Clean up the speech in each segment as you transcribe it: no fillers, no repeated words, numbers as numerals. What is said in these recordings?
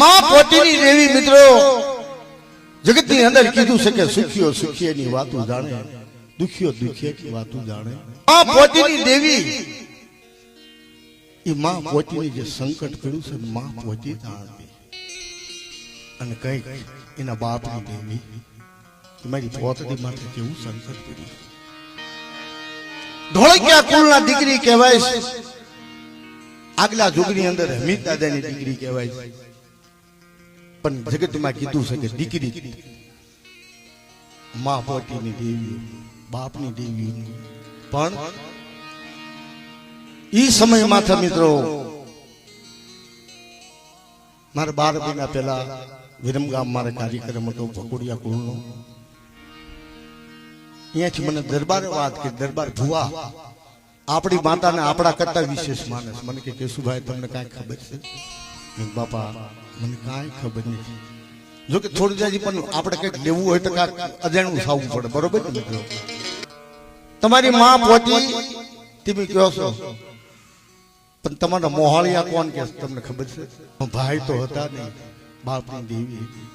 માં પોતીની દેવી મિત્રો જગતની અંદર કીધું છે કે સુખીઓ સુખીની વાતો જાણે, દુખીઓ દુખીની વાતો જાણે. માં પોતીની દેવી એ માં પોતીની જે સંકટ પડ્યું છે માં પોતી જાણતી. અને કઈક એના બાપની દેવી મારી પોતની માટે કેવું સંકટ પડ્યું. ધોળકિયા કુળના દીકરી કહેવાય છે. આગલા યુગની અંદર હમીદ દાદાની દીકરી કહેવાય છે. પણ જગતમાં કીધું છે કે દીકરી માં પોતીની દેવી, બાપની દેવી. પણ ઈ સમયમાં था મિત્રો મારા 12 મહિના પહેલા વિરમગામ મારે કાર્યક્રમ હતો ભકોડિયા કુળનો. અહીંયાથી મને દરબારે વાત કરી, દરબાર ભુવા આપણી માતાને આપણા કરતા વિશેષ માનસ. મને કે કેશુભાઈ તમને કાંઈ ખબર છે? બાપા મને કાંઈ ખબર નથી. જો કે થોડી જાજી પણ આપણે કંઈક લેવું હોય તો કાંઈક અજાણું થવું પડે, બરોબર ને મિત્રો? તમારી માં પોતી તમે કહો છો, પણ તમારા મોહાળિયા કોણ કે તમને ખબર છે? ભાઈ તો હતા નહીં, બાપની દેવી હતી.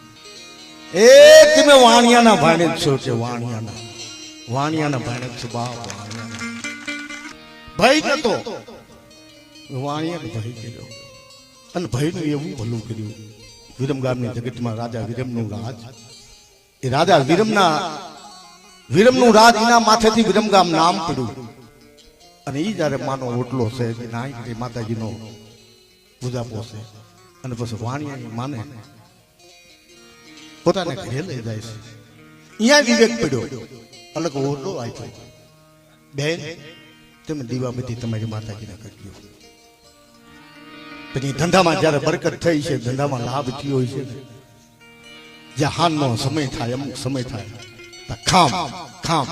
એ તમે વાણિયાના ભાણે જ છો કે વાણિયાના ભાણે જ છો. બાપ વાણિયાના ભાઈ નતો, વાણિયાનો ભાઈ કર્યો. અને ભાઈનું એવું ભલું કર્યું. વિરમગામની જગતમાં રાજા વિરમનું રાજ, એ રાજા વિરમનું રાજ એના માથેથી વિરમગામ નામ પડ્યું. અને એ જયારે માનો ઓટલો છે કે નાઈ માતાજીનો પૂજા પોસે અને પછી વાણિયાની માને પોતાને ઘરે લઈ જાય છે. અહીંયા વિવેક પડ્યો, અલગ ઓટલો આપ્યો. બેન તમે દીવાબત્તી તમારી માતાજીને કરજો. પછી ધંધામાં જયારે બરકત થઈ છે, ધંધામાં લાભ થયો હોય છે, જ્યાં હાનનો સમય થાય, અમુક સમય થાય, ખામ ખામ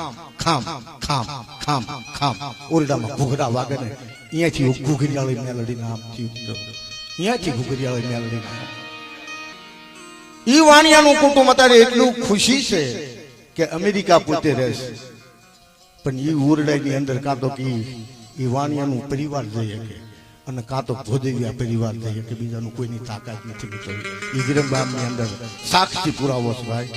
ખામ ખામ ખામ ખામ ઓરડામાં ઘૂઘરા વાગે ને અહીંયાથી ઘૂઘરિયાળી મેલડી નામ થયું. અહીંયાથી ઘૂઘરિયાળી મેલડી નામ. ઈ વાણિયાનું કુટુંબ અત્યારે એટલું ખુશી છે કે અમેરિકા પોતે રહેશે, પણ ઈ ઓરડાની અંદર કાં તો કે ઈ વાણિયાનું પરિવાર જઈ શકે અને કાં તો ભોદેવિયા પરિવાર જઈ શકે. બીજાનું કોઈની તાકાત નથી. ઈ વિરમગામની અંદર સાક્ષી પુરાવો છે ભાઈ.